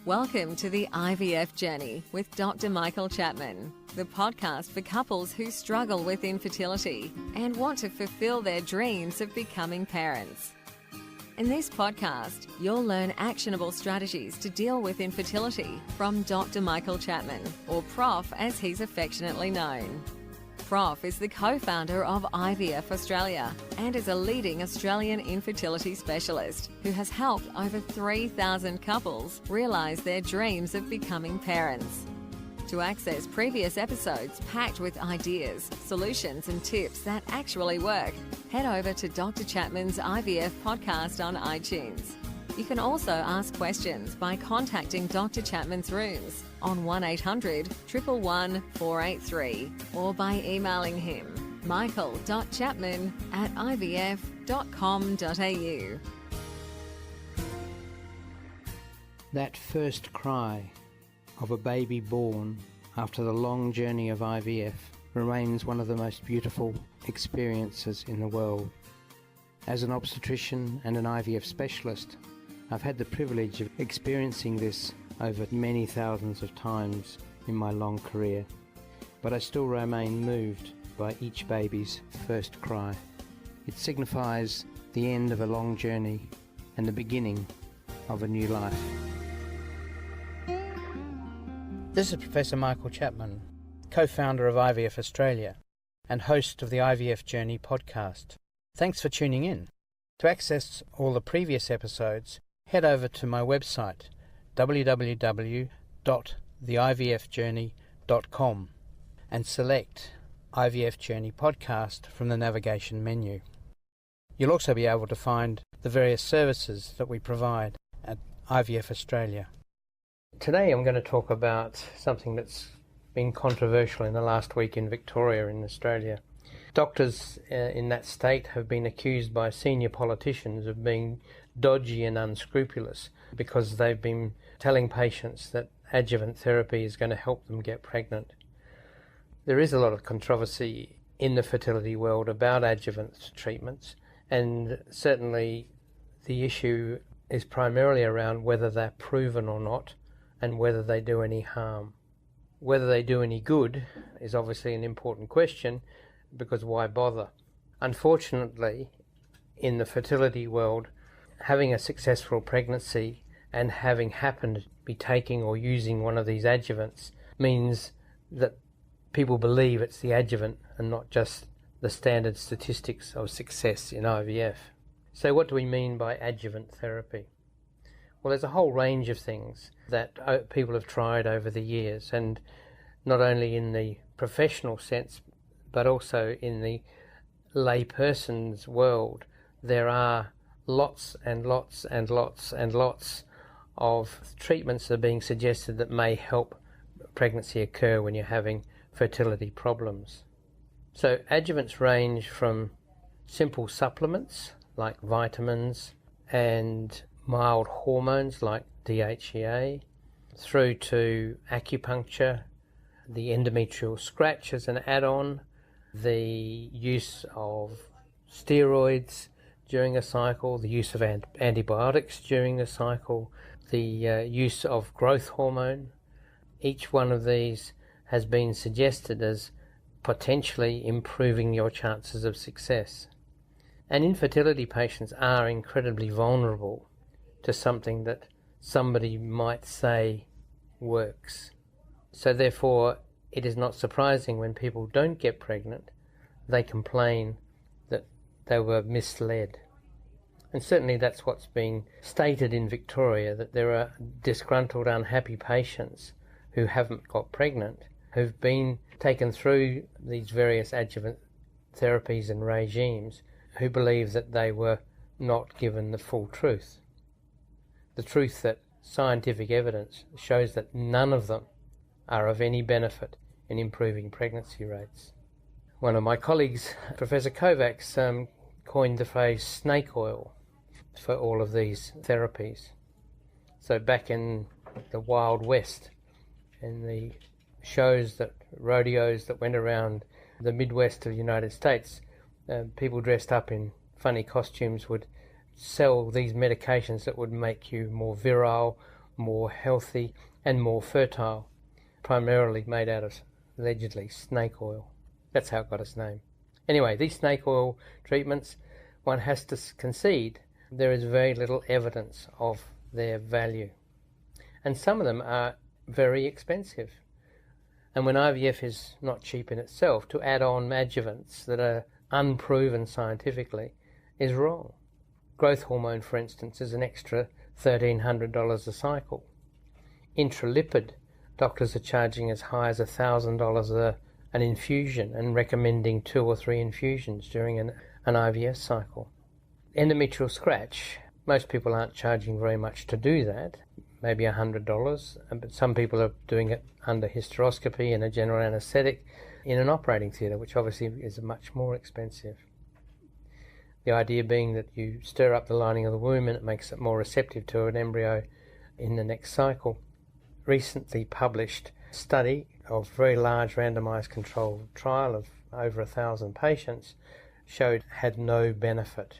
Welcome to the IVF Journey with Dr. Michael Chapman, the podcast for couples who struggle with infertility and want to fulfill their dreams of becoming parents. In this podcast, you'll learn actionable strategies to deal with infertility from Dr. Michael Chapman, or Prof as he's affectionately known. Prof is the co-founder of IVF Australia and is a leading Australian infertility specialist who has helped over 3,000 couples realise their dreams of becoming parents. To access previous episodes packed with ideas, solutions and tips that actually work, head over to Dr. Chapman's IVF podcast on iTunes. You can also ask questions by contacting Dr. Chapman's rooms on 1800 111 483 or by emailing him michael.chapman@ivf.com.au. That first cry of a baby born after the long journey of IVF remains one of the most beautiful experiences in the world. As an obstetrician and an IVF specialist, I've had the privilege of experiencing this over many thousands of times in my long career, but I still remain moved by each baby's first cry. It signifies the end of a long journey and the beginning of a new life. This is Professor Michael Chapman, co-founder of IVF Australia and host of the IVF Journey podcast. Thanks for tuning in. To access all the previous episodes, head over to my website www.theivfjourney.com and select IVF Journey Podcast from the navigation menu. You'll also be able to find the various services that we provide at IVF Australia. Today I'm going to talk about something that's been controversial in the last week in Victoria in Australia. Doctors in that state have been accused by senior politicians of being dodgy and unscrupulous because they've been telling patients that adjuvant therapy is going to help them get pregnant. There is a lot of controversy in the fertility world about adjuvant treatments, and certainly the issue is primarily around whether they're proven or not and whether they do any harm. Whether they do any good is obviously an important question, because why bother? Unfortunately, in the fertility world, having a successful pregnancy and having happened to be taking or using one of these adjuvants means that people believe it's the adjuvant and not just the standard statistics of success in IVF. So what do we mean by adjuvant therapy? Well, there's a whole range of things that people have tried over the years, and not only in the professional sense but also in the layperson's world. There are lots and lots and lots and lots of treatments that are being suggested that may help pregnancy occur when you're having fertility problems. So adjuvants range from simple supplements like vitamins and mild hormones like DHEA, through to acupuncture, the endometrial scratch as an add-on, the use of steroids during a cycle, the use of antibiotics during a cycle, the use of growth hormone. Each one of these has been suggested as potentially improving your chances of success. And infertility patients are incredibly vulnerable to something that somebody might say works. So therefore, it is not surprising when people don't get pregnant, they complain that they were misled. And certainly that's what's being stated in Victoria, that there are disgruntled, unhappy patients who haven't got pregnant, who've been taken through these various adjuvant therapies and regimes, who believe that they were not given the full truth. The truth that scientific evidence shows that none of them are of any benefit in improving pregnancy rates. One of my colleagues, Professor Kovacs, coined the phrase snake oil for all of these therapies. So back in the Wild West, in the rodeos that went around the Midwest of the United States, people dressed up in funny costumes would sell these medications that would make you more virile, more healthy and more fertile, primarily made out of, allegedly, snake oil. That's how it got its name. Anyway, these snake oil treatments, one has to concede there is very little evidence of their value. And some of them are very expensive. And when IVF is not cheap in itself, to add on adjuvants that are unproven scientifically is wrong. Growth hormone, for instance, is an extra $1,300 a cycle. Intralipid, doctors are charging as high as $1,000 an infusion and recommending 2 or 3 infusions during an IVF cycle. Endometrial scratch, most people aren't charging very much to do that, maybe $100, but some people are doing it under hysteroscopy and a general anaesthetic in an operating theatre, which obviously is much more expensive. The idea being that you stir up the lining of the womb and it makes it more receptive to an embryo in the next cycle. Recently published study of very large randomised controlled trial of over 1,000 patients showed had no benefit.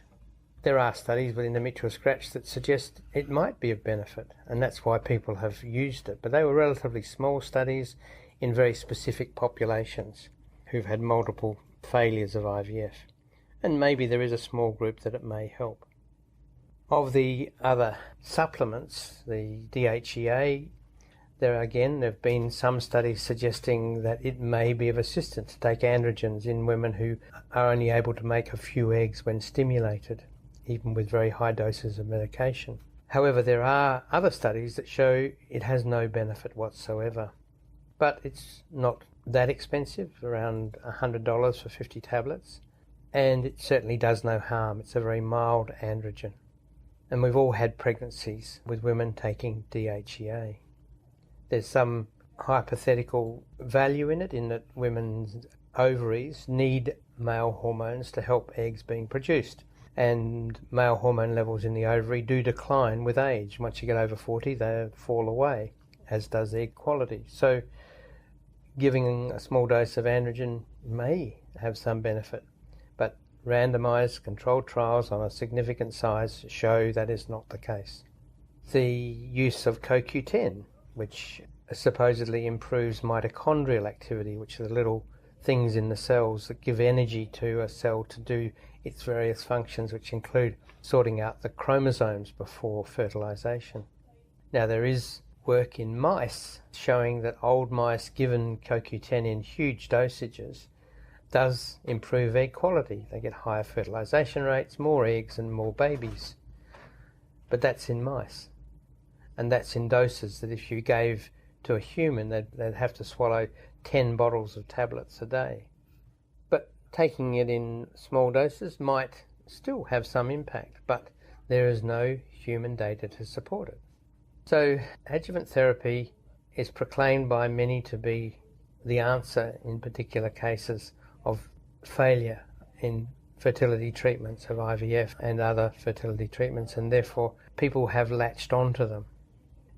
There are studies with endometrial scratch that suggest it might be of benefit, and that's why people have used it. But they were relatively small studies in very specific populations who've had multiple failures of IVF. And maybe there is a small group that it may help. Of the other supplements, the DHEA, there have been some studies suggesting that it may be of assistance to take androgens in women who are only able to make a few eggs when stimulated, even with very high doses of medication. However, there are other studies that show it has no benefit whatsoever. But it's not that expensive, around $100 for 50 tablets, and it certainly does no harm. It's a very mild androgen. And we've all had pregnancies with women taking DHEA. There's some hypothetical value in it, in that women's ovaries need male hormones to help eggs being produced. And male hormone levels in the ovary do decline with age. Once you get over 40, they fall away, as does egg quality. So giving a small dose of androgen may have some benefit, but randomised controlled trials on a significant size show that is not the case. The use of CoQ10, which supposedly improves mitochondrial activity, which are the little things in the cells that give energy to a cell to do its various functions, which include sorting out the chromosomes before fertilization. Now, there is work in mice showing that old mice given CoQ10 in huge dosages does improve egg quality. They get higher fertilization rates, more eggs and more babies. But that's in mice. And that's in doses that if you gave to a human, they'd have to swallow 10 bottles of tablets a day. But taking it in small doses might still have some impact, but there is no human data to support it. So adjuvant therapy is proclaimed by many to be the answer in particular cases of failure in fertility treatments of IVF and other fertility treatments, and therefore people have latched onto them.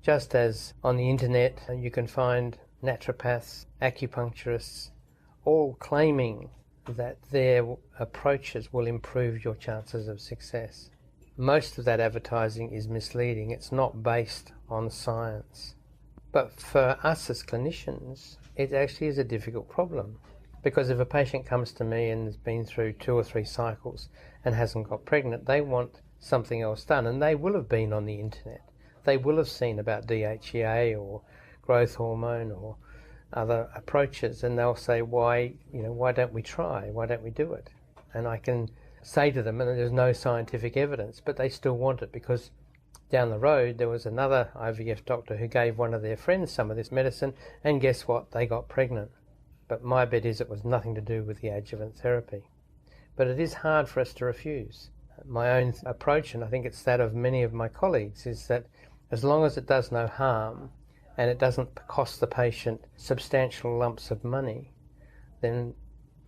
Just as on the internet you can find naturopaths, acupuncturists, all claiming that their approaches will improve your chances of success. Most of that advertising is misleading. It's not based on science. But for us as clinicians, it actually is a difficult problem. Because if a patient comes to me and has been through 2 or 3 cycles and hasn't got pregnant, they want something else done. And they will have been on the internet. They will have seen about DHEA or growth hormone or other approaches, and they'll say, why don't we try? Why don't we do it? And I can say to them, and there's no scientific evidence, but they still want it, because down the road there was another IVF doctor who gave one of their friends some of this medicine, and guess what? They got pregnant. But my bet is it was nothing to do with the adjuvant therapy. But it is hard for us to refuse. My own approach, and I think it's that of many of my colleagues, is that as long as it does no harm and it doesn't cost the patient substantial lumps of money, then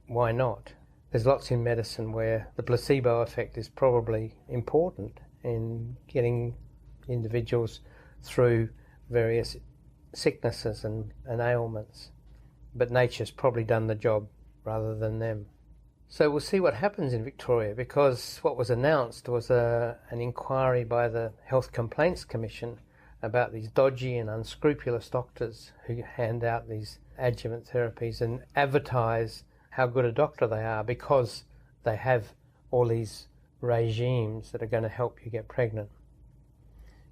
why not? There's lots in medicine where the placebo effect is probably important in getting individuals through various sicknesses and ailments. But nature's probably done the job rather than them. So we'll see what happens in Victoria, because what was announced was an inquiry by the Health Complaints Commission about these dodgy and unscrupulous doctors who hand out these adjuvant therapies and advertise how good a doctor they are because they have all these regimes that are going to help you get pregnant.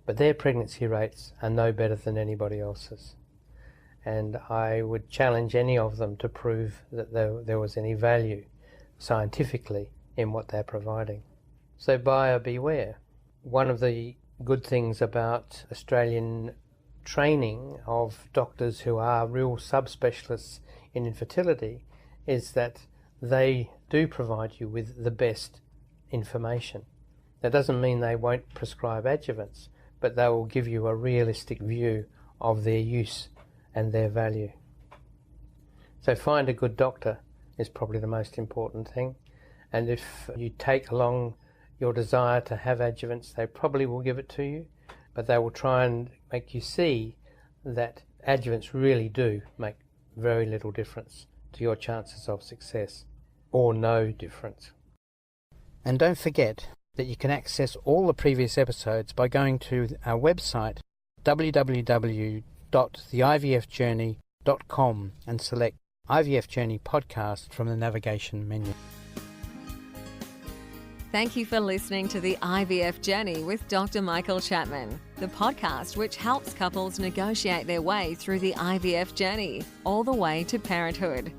But their pregnancy rates are no better than anybody else's. And I would challenge any of them to prove that there was any value scientifically in what they're providing. So buyer beware. One of the good things about Australian training of doctors who are real subspecialists in infertility is that they do provide you with the best information. That doesn't mean they won't prescribe adjuvants, but they will give you a realistic view of their use and their value. So find a good doctor is probably the most important thing. And if you take along your desire to have adjuvants, they probably will give it to you, but they will try and make you see that adjuvants really do make very little difference to your chances of success, or no difference. And don't forget that you can access all the previous episodes by going to our website www.theivfjourney.com and select IVF Journey Podcast from the navigation menu. Thank you for listening to the IVF Journey with Dr. Michael Chapman, the podcast which helps couples negotiate their way through the IVF journey, all the way to parenthood.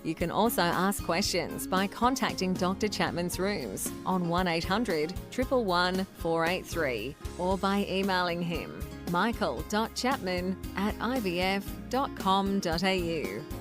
You can also ask questions by contacting Dr. Chapman's rooms on 1800 111 483 or by emailing him michael.chapman@ivf.com.au.